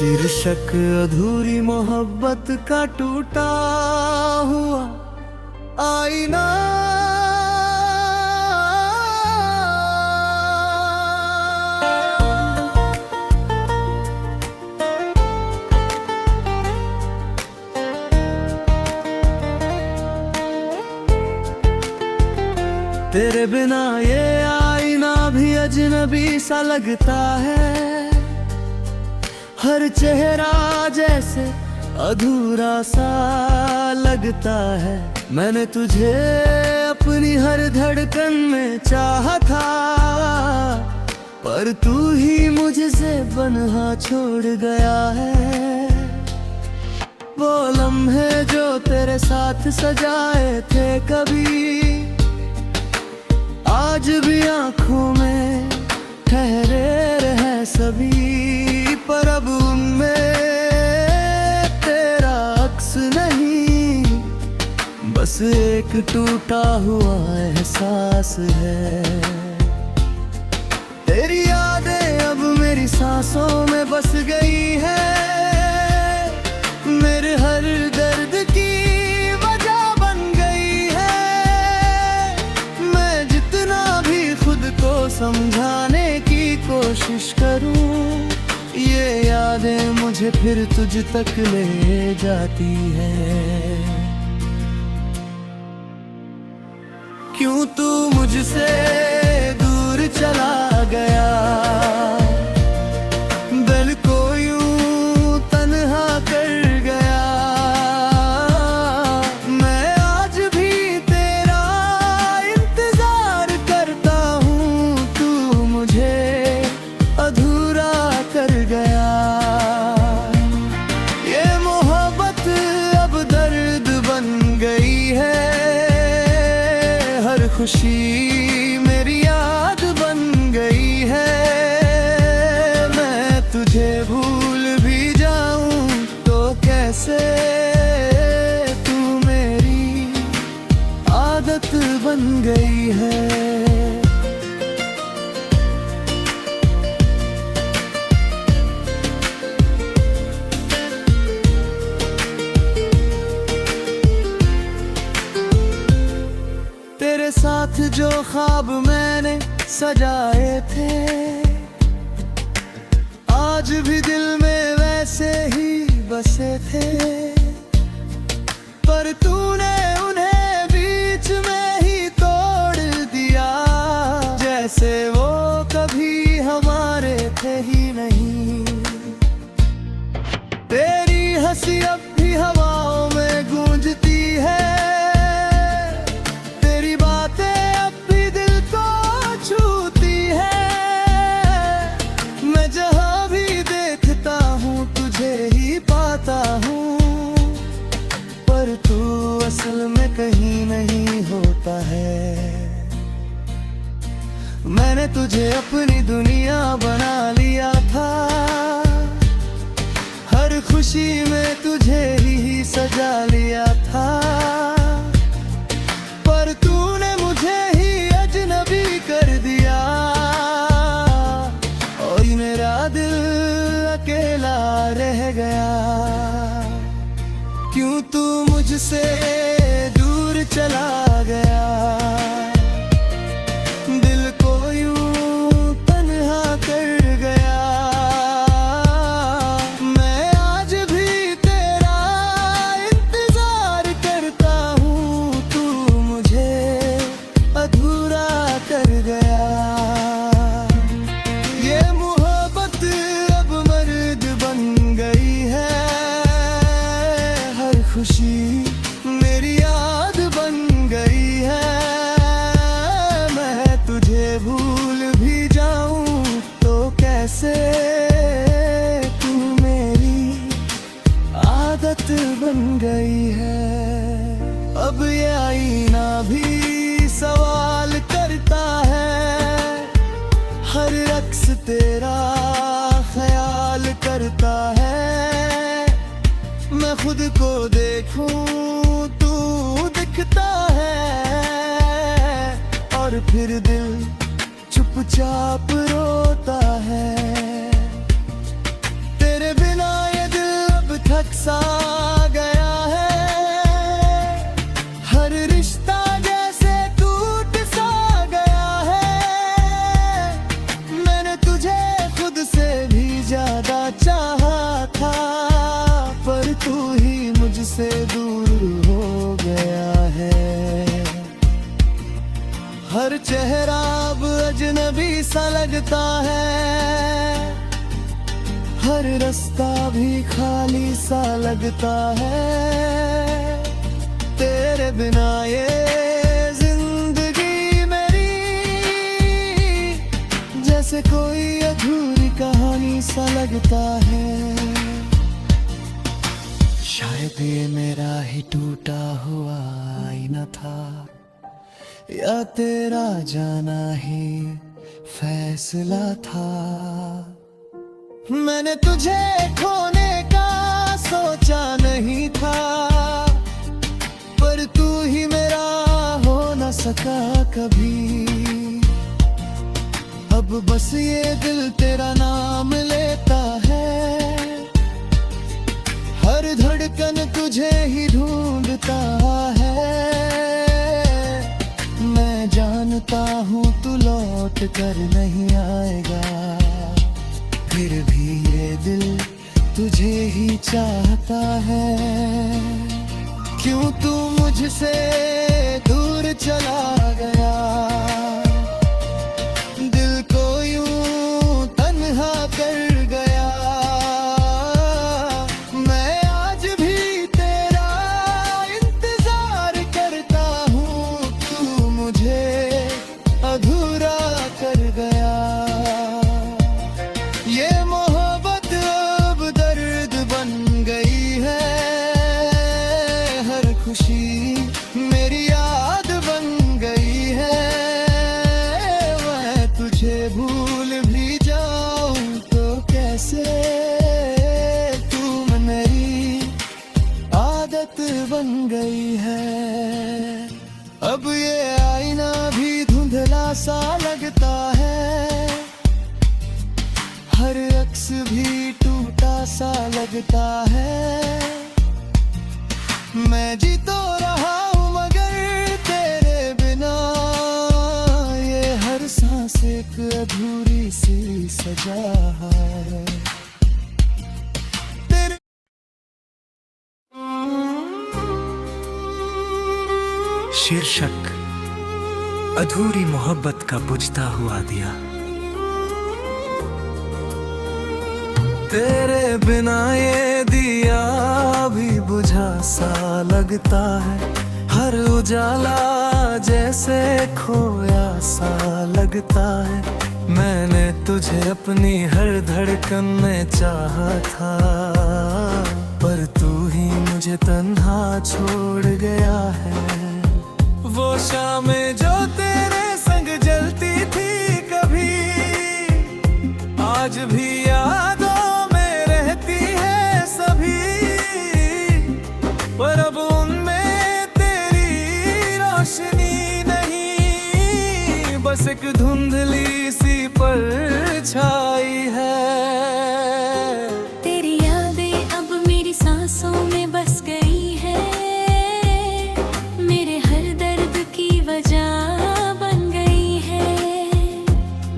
शीर्षक अधूरी मोहब्बत का टूटा हुआ आईना। तेरे बिना ये आईना भी अजनबी सा लगता है, हर चेहरा जैसे अधूरा सा लगता है। मैंने तुझे अपनी हर धड़कन में चाहा था, पर तू ही मुझसे बन्हा छोड़ गया है। वो लम्हे जो तेरे साथ सजाए थे कभी, आज भी आंखों में ठहरे रहे सभी, पर अब उनमें तेरा अक्स नहीं, बस एक टूटा हुआ एहसास है। तेरी यादें अब मेरी सांसों में बस गई है, मेरे हर दर्द की वजह बन गई है। मैं जितना भी खुद को समझाने की कोशिश करूं, ये यादें मुझे फिर तुझ तक ले जाती है। क्यों तू मुझसे दूर चला गया, दिल को यूं तन्हा कर गया। मैं आज भी तेरा इंतजार करता हूँ, तू मुझे अधूरा कर गया। ये मोहब्बत अब दर्द बन गई है, हर खुशी मेरी याद बन गई है। मैं तुझे भूल भी जाऊं तो कैसे, तू मेरी आदत बन गई है। तेरे साथ जो ख्वाब मैंने सजाए थे, आज भी दिल में वैसे ही बसे थे, पर तूने उन्हें बीच में ही तोड़ दिया, जैसे वो कभी हमारे थे ही नहीं। तेरी हंसी अब भी हवाओं में गूंजती है, पर तू असल में कहीं नहीं होता है। मैंने तुझे अपनी दुनिया बना लिया था, हर खुशी में तुझे ही सजा लिया था, पर तूने मुझे ही अजनबी कर दिया, और मेरा दिल अकेला रह गया। क्यों तू मुझसे दूर चला गया, दिल को यूं तन्हा कर गया। मैं आज भी तेरा इंतजार करता हूँ, तू मुझे अधूरा कर गया। ये मोहब्बत अब मर्द बन गई है, खुशी मेरी याद बन गई है। मैं तुझे भूल भी जाऊं तो कैसे, तू मेरी आदत बन गई है। अब ये आईना भी सवाल करता है, हर अक्स तेरा ख्याल करता है। मैं खुद को देखूं तू दिखता है, और फिर दिल चुपचाप रोता है। तेरे बिना चेहरा अब अजनबी सा लगता है, हर रास्ता भी खाली सा लगता है। तेरे बिना ये जिंदगी मेरी जैसे कोई अधूरी कहानी सा लगता है। शायद ये मेरा ही टूटा हुआ आईना था, या तेरा जाना ही फैसला था। मैंने तुझे खोने का सोचा नहीं था, पर तू ही मेरा हो न सका कभी। अब बस ये दिल तेरा नाम लेता है, हर धड़कन तुझे ही ढूंढता है। मैं जानता हूँ तू लौट कर नहीं आएगा, फिर भी ये दिल तुझे ही चाहता है। क्यों तू मुझसे दूर चला गया, दिल को यूं तन्हा कर गया। मैं आज भी तेरा इंतजार करता हूँ, तू मुझे अधूरा कर गया। ये मोहब्बत अब दर्द बन गई है, हर खुशी मेरी याद बन गई है। मैं तुझे भूल भी जाऊं तो कैसे, तू मेरी आदत बन गई है। अब ये आईना भी धुंधला सा लगता है, हर अक्स भी टूटा सा लगता है। मैं जी तो रहा हूँ मगर तेरे बिना, ये हर सांस एक अधूरी सी सजा है। तेरे शीर्षक अधूरी मोहब्बत का बुझता हुआ दिया। तेरे बिना ये दिया भी बुझा सा लगता है, हर उजाला जैसे खोया सा लगता है। मैंने तुझे अपनी हर धड़कन में चाहा था, पर तू ही मुझे तन्हा छोड़ गया है। वो शामें जो तेरे संग जलती थी कभी, आज भी यादों में रहती है सभी। पर अब उनमें तेरी रोशनी नहीं, बस एक धुंधली सी परछाई है। तेरी यादें अब मेरी सांसों में बस गई है, मेरे हर दर्द की वजह बन गई है।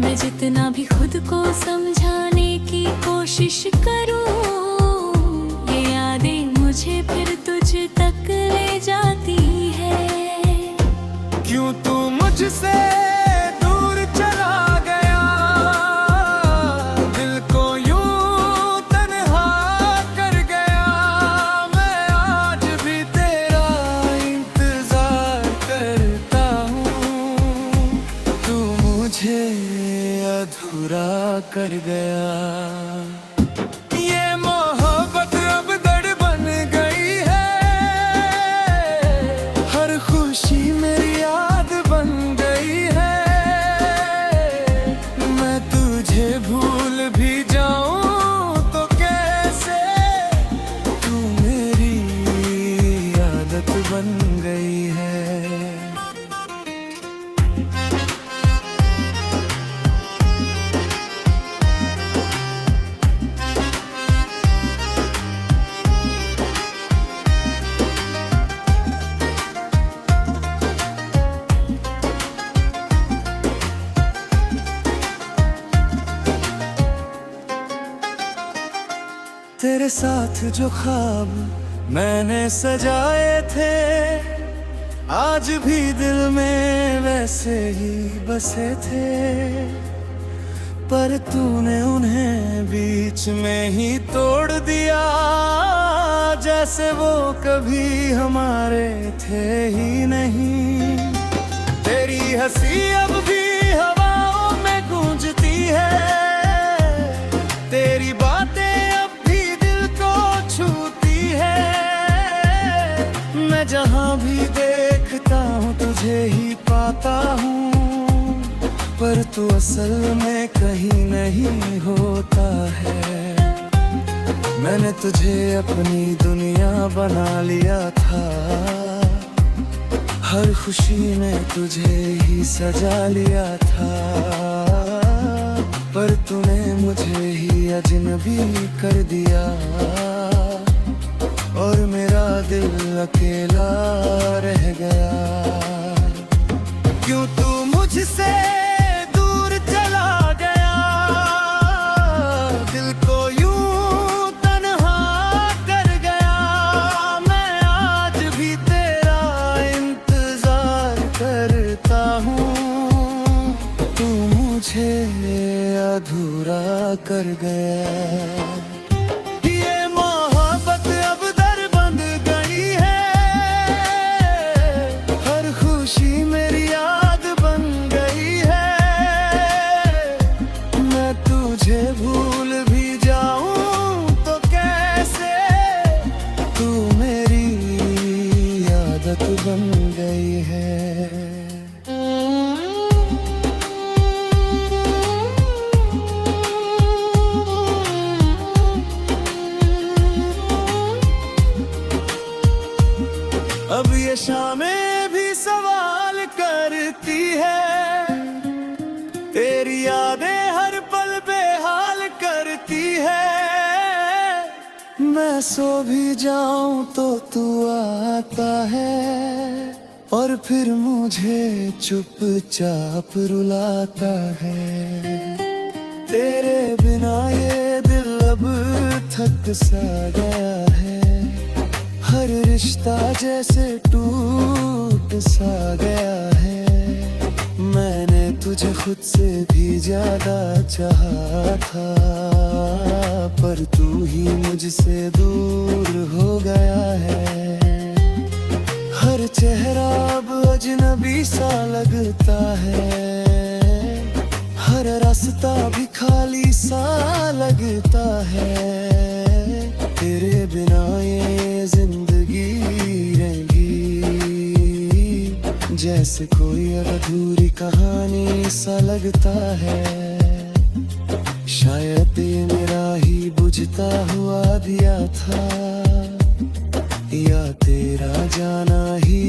मैं जितना भी खुद को समझाने की कोशिश करूं, ये यादें मुझे फिर तुझ तक ले जाती है। क्यों तू मुझसे दूर चला गया, दिल को यूं तन्हा कर गया। मैं आज भी तेरा इंतजार करता हूँ, तू मुझे अधूरा कर गया। ये मोहब्बत अब दर्द बन गई है, हर खुशी मेरी याद बन गई है। मैं तुझे भूल भी जाऊं तो कैसे, तू मेरी आदत बन गई है। तेरे साथ जो ख्वाब मैंने सजाए थे, आज भी दिल में वैसे ही बसे थे, पर तूने उन्हें बीच में ही तोड़ दिया, जैसे वो कभी हमारे थे ही नहीं। तेरी हंसी अब भी हवाओं में गूंजती है, तेरी बातें अब भी दिल को छूती है। मैं जहाँ भी देखता हूँ तुझे ही पाता हूँ, पर तू असल में कहीं नहीं होता है। मैंने तुझे अपनी दुनिया बना लिया था, हर खुशी में तुझे ही सजा लिया था, पर तूने मुझे ही अजनबी कर दिया, और मेरा दिल अकेला रह गया। क्यों तू मुझसे दूर चला गया, दिल को यूं तन्हा कर गया। मैं आज भी तेरा इंतजार करता हूँ, तू मुझे अधूरा कर गया। ये मोहब्बत अब दर बंद गई है, हर खुशी मेरी याद बन गई है। मैं तुझे भूल भी जाऊं तो कैसे, तू मेरी आदत बन गई है। अब ये शामें भी सवाल करती है, तेरी यादें हर पल बेहाल करती है। मैं सो भी जाऊं तो तू आता है, और फिर मुझे चुपचाप रुलाता है। तेरे बिना ये दिल अब थक सा गया है, हर रिश्ता जैसे टूट सा गया है। मैंने तुझे खुद से भी ज्यादा चाहा था, पर तू ही मुझसे दूर हो गया है। हर चेहरा अब अजनबी सा लगता है, हर रास्ता भी खाली सा लगता है। तेरे बिना ये जिंदगी रहेगी, जैसे कोई अधूरी कहानी सा लगता है। शायद ये मेरा ही बुझता हुआ दिया था, या तेरा जाना ही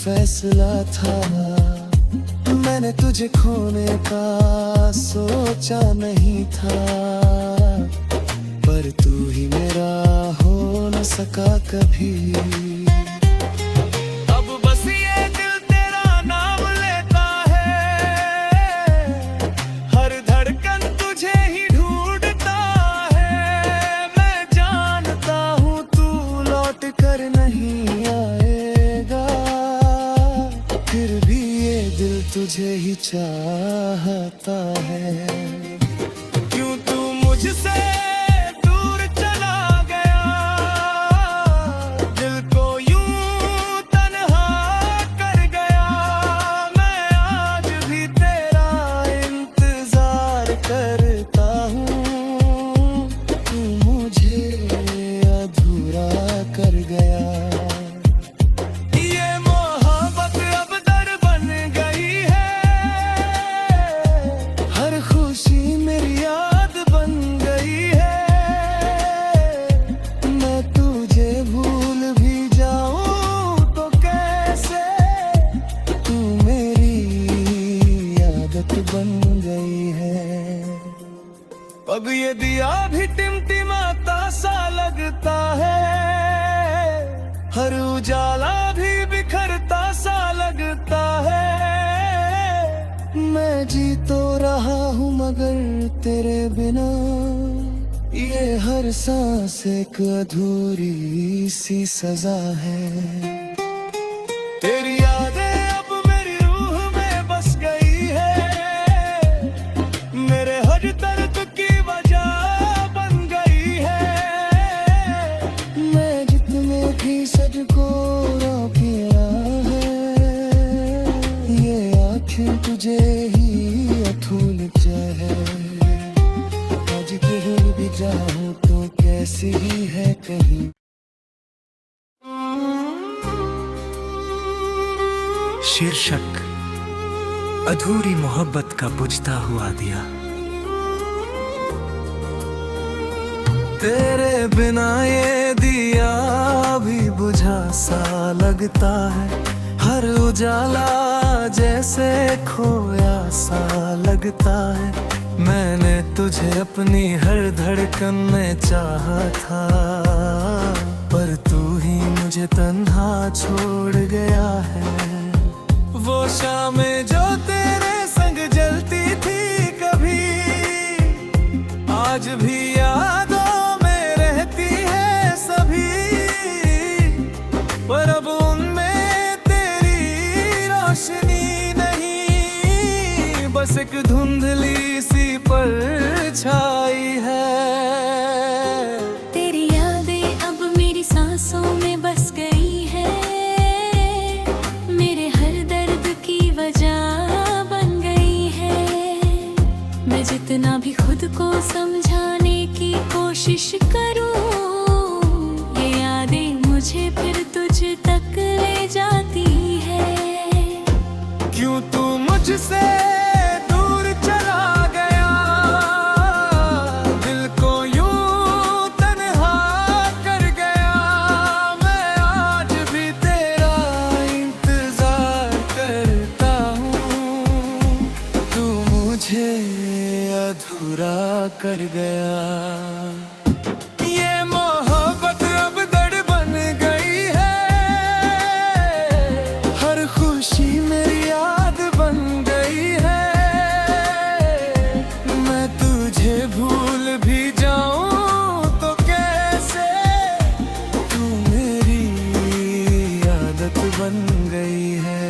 फैसला था। मैंने तुझे खोने का सोचा नहीं था, पर तू ही मेरा हो न सका कभी। अब बस ये दिल तेरा नाम लेता है, हर धड़कन तुझे ही ढूंढता है। मैं जानता हूँ तू लौट कर नहीं आएगा, फिर भी ये दिल तुझे ही चाहता है। क्यों तू मुझसे अब ये दिया भी टिमटिमाता सा लगता है, हर उजाला भी बिखरता सा लगता है। मैं जी तो रहा हूँ मगर तेरे बिना, ये हर सांस एक अधूरी सी सजा है। तेरी यादें अब मेरी रूह में बस गई है, मेरे हर दर्द की वजह बन गई है। मैं जितने भी सजको रोकिया है, ये आँखें तुझे ही अथूल चाहे। आज कहीं भी जाऊं तो कैसी ही है कहीं। शीर्षक अधूरी मोहब्बत का बुझता हुआ दिया। तेरे बिना ये दिया भी बुझा सा लगता है, हर उजाला जैसे खोया सा लगता है। मैंने तुझे अपनी हर धड़कन में चाहा था, पर तू ही मुझे तन्हा छोड़ गया है। वो शामें जो तेरे संग जलती थी कभी, आज भी यादों में रहती है सभी। पर अब उनमें तेरी रोशनी नहीं, बस एक धुंधली सी परछाई है। तेरी यादें अब मेरी सांसों में बस गई है, मेरे हर दर्द की वजह बन गई है। मैं जितना भी खुद को समझाने की कोशिश करूं, ये यादें मुझे फिर तुझ तक ले जाती है। क्यों तू मुझसे दूर चला गया, दिल को यूं तन्हा कर गया। मैं आज भी तेरा इंतजार करता हूँ, तू मुझे अधूरा कर गया। ये मोहब्बत अब दर्द बन गई है, हर खुशी मेरी याद बन गई है। मैं तुझे भूल भी जाऊं तो कैसे, तू मेरी आदत बन गई है।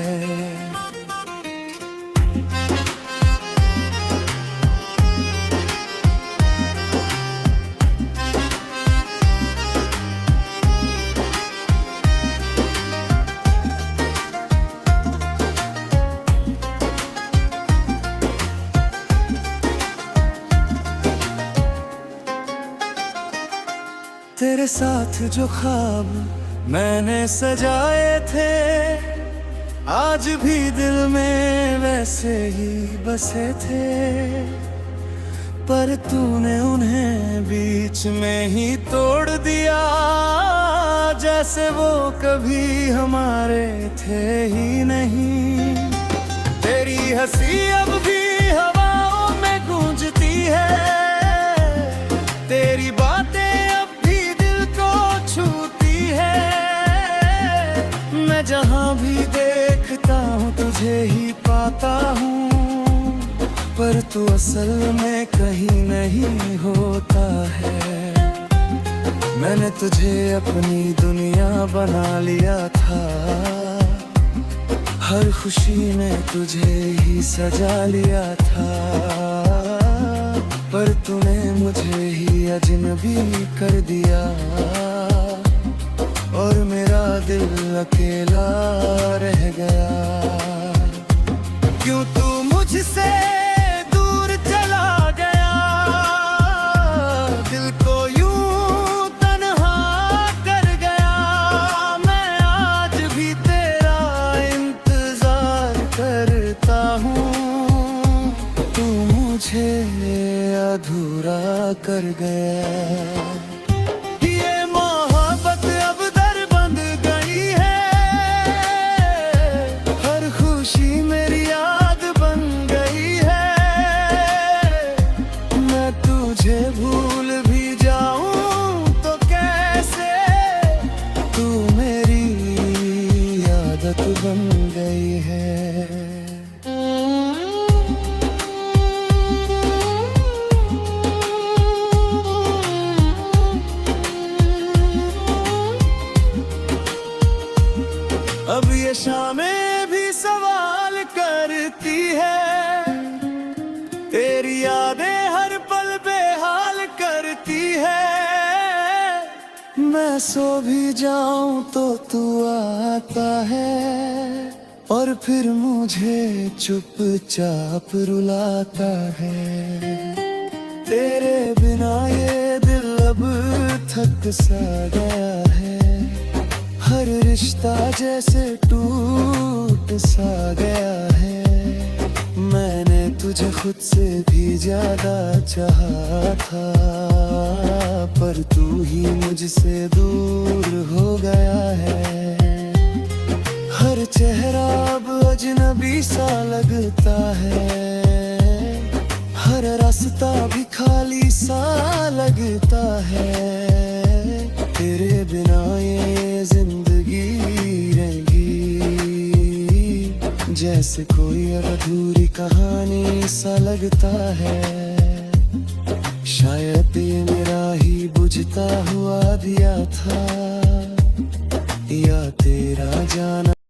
तेरे साथ जो ख्वाब मैंने सजाए थे, आज भी दिल में वैसे ही बसे थे। पर तूने उन्हें बीच में ही तोड़ दिया, जैसे वो कभी हमारे थे ही नहीं। तेरी हंसी अब भी हवाओं में गूंजती है, तेरी बातें जहाँ भी देखता हूँ तुझे ही पाता हूँ। पर तू असल में कहीं नहीं होता है। मैंने तुझे अपनी दुनिया बना लिया था, हर खुशी में तुझे ही सजा लिया था। पर तूने मुझे ही अजनबी कर दिया, और मेरा दिल अकेला रह गया। क्यों तू मुझसे दूर चला गया, दिल को यूं तन्हा कर गया। मैं आज भी तेरा इंतजार करता हूँ, तू मुझे अधूरा कर गया। बन गई है। अब ये शामें भी सवाल करती है, तेरी यादें हर पल बेहाल करती है। मैं सो भी जाऊं तो तू आता है, और फिर मुझे चुपचाप रुलाता है। तेरे बिना ये दिल अब थक सा गया है, हर रिश्ता जैसे टूट सा गया है। मैंने तुझे खुद से भी ज्यादा चाहा था, पर तू ही मुझसे दूर हो गया है। हर चेहरा अब अजनबी सा लगता है, हर रास्ता भी खाली सा लगता है। तेरे बिना ये जिंदगी रहेगी जैसे कोई अधूरी कहानी सा लगता है। शायद ये मेरा ही बुझता हुआ दिया था, या तेरा जाना